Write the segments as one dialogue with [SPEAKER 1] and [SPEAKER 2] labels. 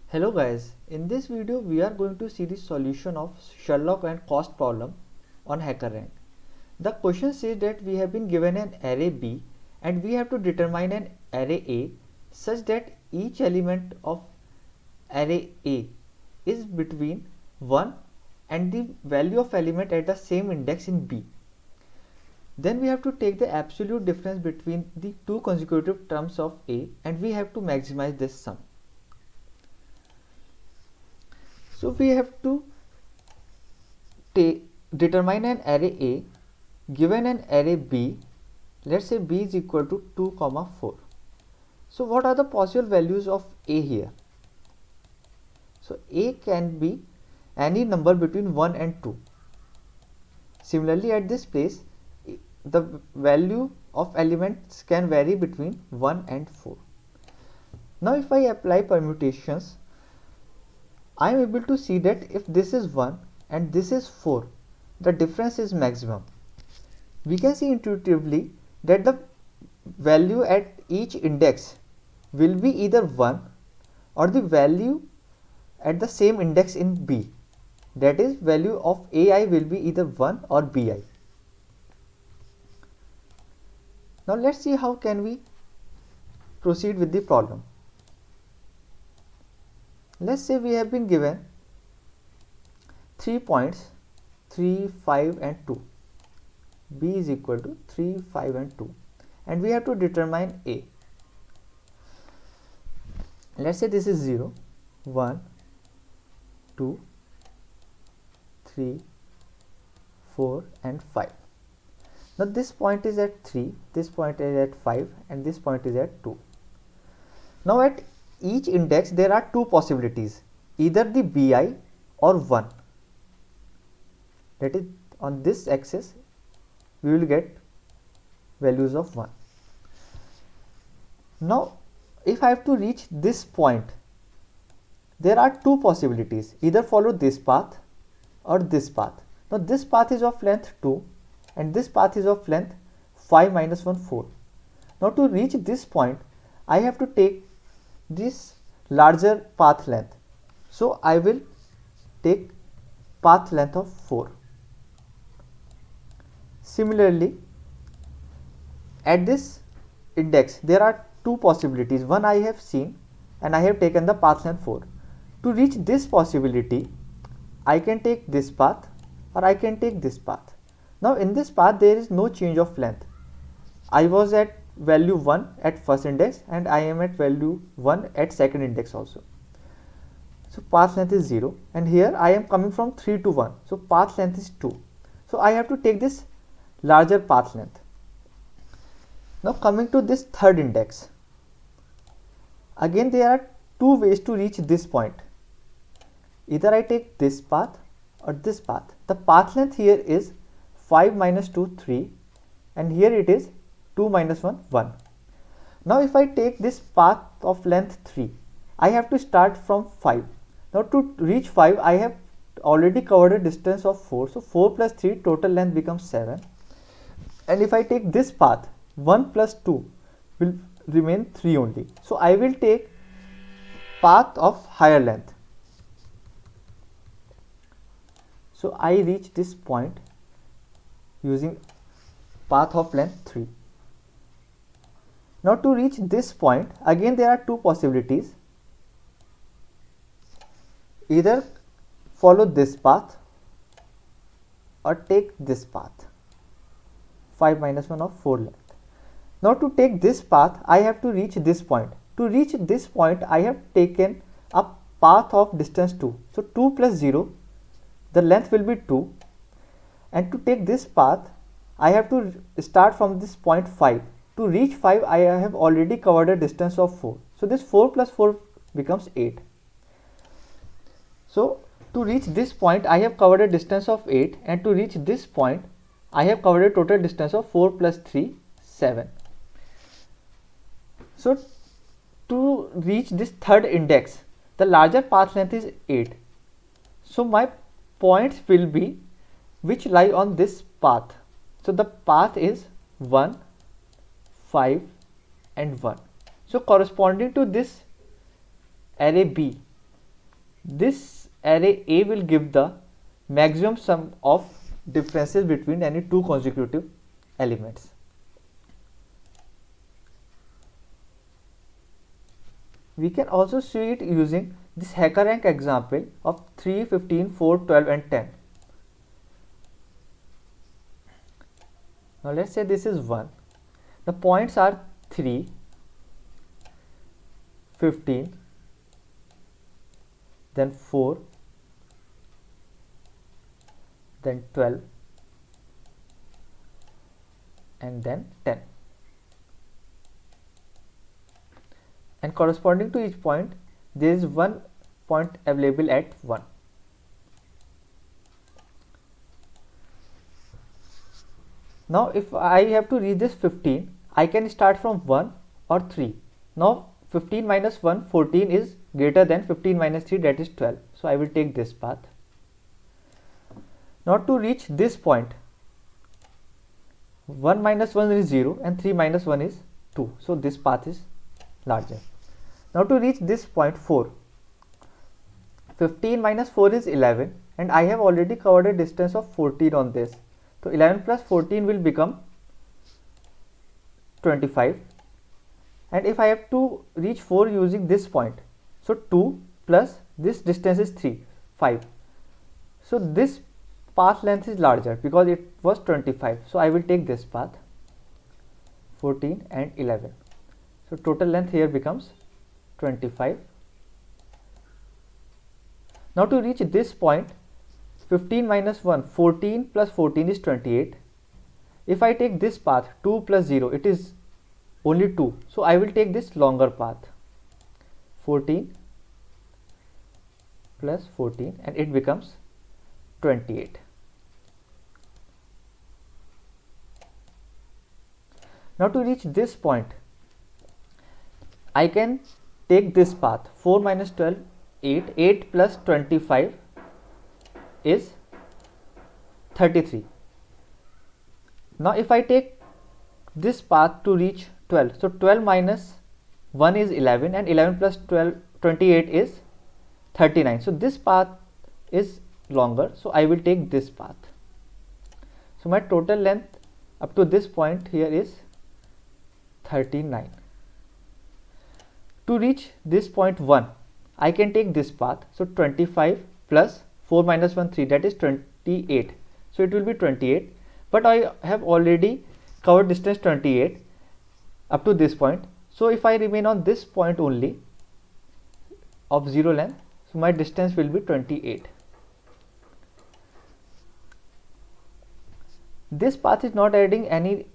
[SPEAKER 1] Hello guys, in this video we are going to see the solution of Sherlock and cost problem on HackerRank. The question says that we have been given an array B and we have to determine an array A such that each element of array A is between 1 and the value of element at the same index in B. Then we have to take the absolute difference between the two consecutive terms of A and we have to maximize this sum. So we have to determine an array A given an array B. Let's say B is equal to 2, 4. So what are the possible values of A here? So A can be any number between 1 and 2. Similarly, at this place, the value of elements can vary between 1 and 4. Now if I apply permutations, I am able to see that if this is 1 and this is 4, the difference is maximum. We can see intuitively that the value at each index will be either 1 or the value at the same index in B. That is, value of AI will be either 1 or BI. Now let's see how can we proceed with the problem. Let's say we have been given 3 points 3, 5 and 2. B is equal to 3, 5 and 2 and we have to determine A. Let's say this is 0, 1, 2, 3, 4 and 5. Now this point is at 3, this point is at 5 and this point is at 2. Now at each index there are two possibilities, either the BI or 1. That is, on this axis we will get values of 1. Now if I have to reach this point, there are two possibilities, either follow this path or this path. Now this path is of length 2 and this path is of length 5 minus 1, 4. Now to reach this point, I have to take this larger path length. So I will take path length of 4. Similarly, at this index, there are two possibilities. One I have seen and I have taken the path length 4. To reach this possibility, I can take this path or I can take this path. Now in this path there is no change of length. I was at value 1 at first index and I am at value 1 at second index also. So path length is 0 and here I am coming from 3 to 1. So path length is 2. So I have to take this larger path length. Now coming to this third index. Again there are two ways to reach this point. Either I take this path or this path. The path length here is 5 minus 2, 3 and here it is 2 minus 1, 1. Now if I take this path of length 3, I have to start from 5. Now to reach 5, I have already covered a distance of 4. So 4 plus 3, total length becomes 7. And if I take this path, 1 plus 2 will remain 3 only. So I will take path of higher length. So I reach this point using path of length 3. Now to reach this point, again there are two possibilities. Either follow this path or take this path, 5 minus 1 of 4 length. Now to take this path, I have to reach this point. To reach this point, I have taken a path of distance 2. So 2 plus 0, the length will be 2. And to take this path, I have to start from this point 5. To reach 5, I have already covered a distance of 4. So this 4 plus 4 becomes 8. So to reach this point, I have covered a distance of 8. And to reach this point, I have covered a total distance of 4 plus 3, 7. So to reach this third index, the larger path length is 8. So my points will be which lie on this path. So the path is 1, 5 and 1. So corresponding to this array B, This array A will give the maximum sum of differences between any two consecutive elements. We can also see it using this HackerRank example of 3, 15, 4, 12 and 10. Now let's say this is 1. The points are 3, 15, then 4, then 12 and then 10. And corresponding to each point there is one point available at 1. Now if I have to reach this 15, I can start from 1 or 3. Now 15 minus 1, 14 is greater than 15 minus 3, that is 12. So I will take this path. Now to reach this point, 1 minus 1 is 0 and 3 minus 1 is 2. So this path is larger. Now to reach this point 4, 15 minus 4 is 11 and I have already covered a distance of 14 on this. So 11 plus 14 will become 25, and if I have to reach 4 using this point, so 2 plus this distance is 3, 5. So this path length is larger because it was 25. So I will take this path, 14 and 11. So total length here becomes 25. Now to reach this point, 15 minus 1, 14 plus 14 is 28. If I take this path, 2 plus 0, it is only 2. So I will take this longer path, 14 plus 14, and it becomes 28. Now to reach this point, I can take this path, 4 minus 12, 8, 8 plus 25 is 33. Now if I take this path to reach 12, so 12 minus 1 is 11 and 11 plus 12, 28 is 39. So this path is longer, so I will take this path. So my total length up to this point here is 39. To reach this point 1, I can take this path, so 25 plus 4 minus 1, 3, that is 28. So it will be 28, but I have already covered distance 28 up to this point. So if I remain on this point only of 0 length, so my distance will be 28. This path is not adding any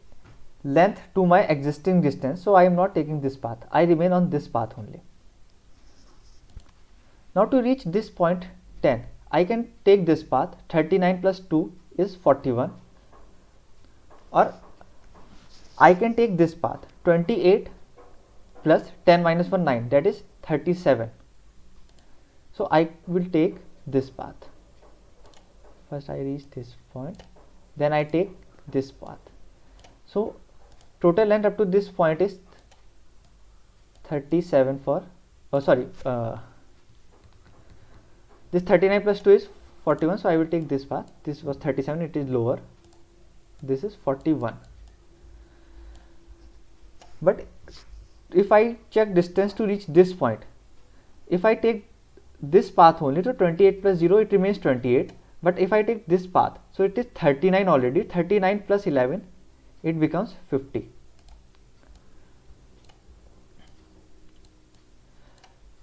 [SPEAKER 1] length to my existing distance, so I am not taking this path. I remain on this path only. Now to reach this point 10, I can take this path, 39 plus 2 is 41, or I can take this path, 28 plus 10 minus 1, 9, that is 37. So I will take this path. First I reach this point, then I take this path. So total length up to this point is 37 for, this 39 plus 2 is 41, so I will take this path. This was 37, it is lower. This is 41. But if I check distance to reach this point, if I take this path only, so 28 plus 0, it remains 28. But if I take this path, so it is 39 already. 39 plus 11, it becomes 50.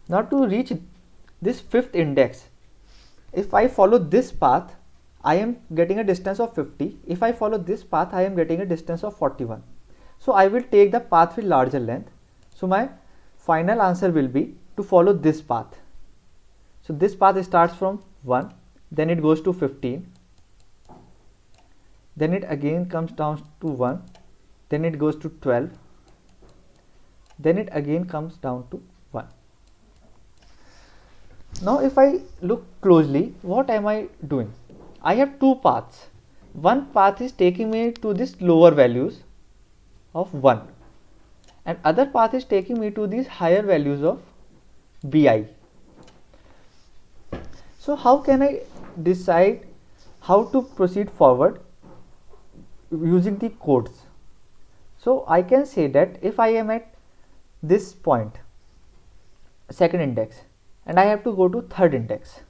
[SPEAKER 1] Now to reach this fifth index, if I follow this path, I am getting a distance of 50. If I follow this path, I am getting a distance of 41. So I will take the path with larger length. So my final answer will be to follow this path. So this path starts from 1, then it goes to 15, then it again comes down to 1, then it goes to 12, then it again comes down to 1. Now if I look closely, what am I doing? I have two paths. One path is taking me to this lower values of 1, and other path is taking me to these higher values of bi. So how can I decide how to proceed forward using the codes? So I can say that if I am at this point, second index, and I have to go to third index.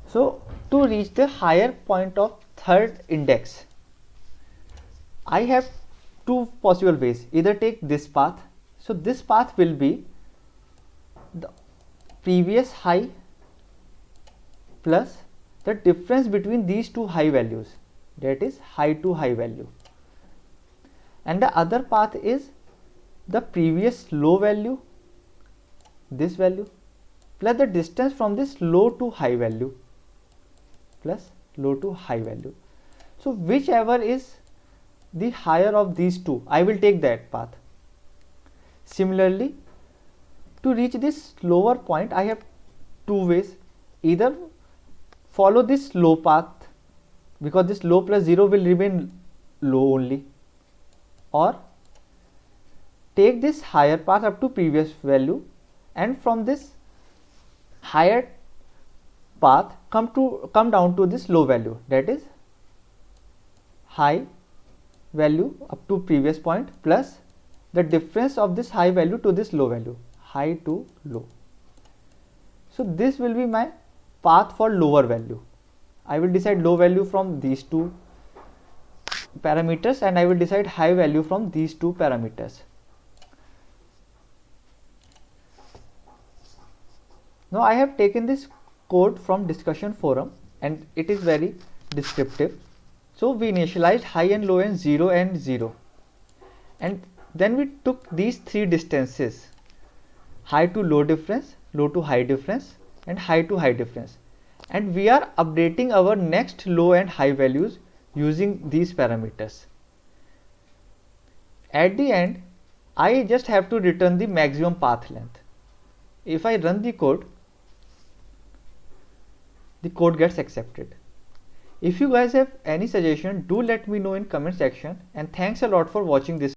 [SPEAKER 1] So to reach the higher point of third index, I have two possible ways. Either take this path. So this path will be the previous high plus the difference between these two high values, that is high to high value, and the other path is the previous low value, this value, plus the distance from this low to high value, plus low to high value. So whichever is the higher of these two, I will take that path. Similarly, to reach this lower point, I have two ways. Either follow this low path, because this low plus 0 will remain low only, or take this higher path up to previous value, and from this higher path come down to this low value, that is high value up to previous point plus the difference of this high value to this low value, high to low. So this will be my path for lower value. I will decide low value from these two parameters, and I will decide high value from these two parameters. Now I have taken this code from discussion forum, and it is very descriptive. So we initialized high and low and 0 and 0, and then we took these three distances: high to low difference, low to high difference, and high to high difference, and we are updating our next low and high values using these parameters. At the end, I just have to return the maximum path length. If I run the code gets accepted. If you guys have any suggestion, do let me know in comment section, and thanks a lot for watching this.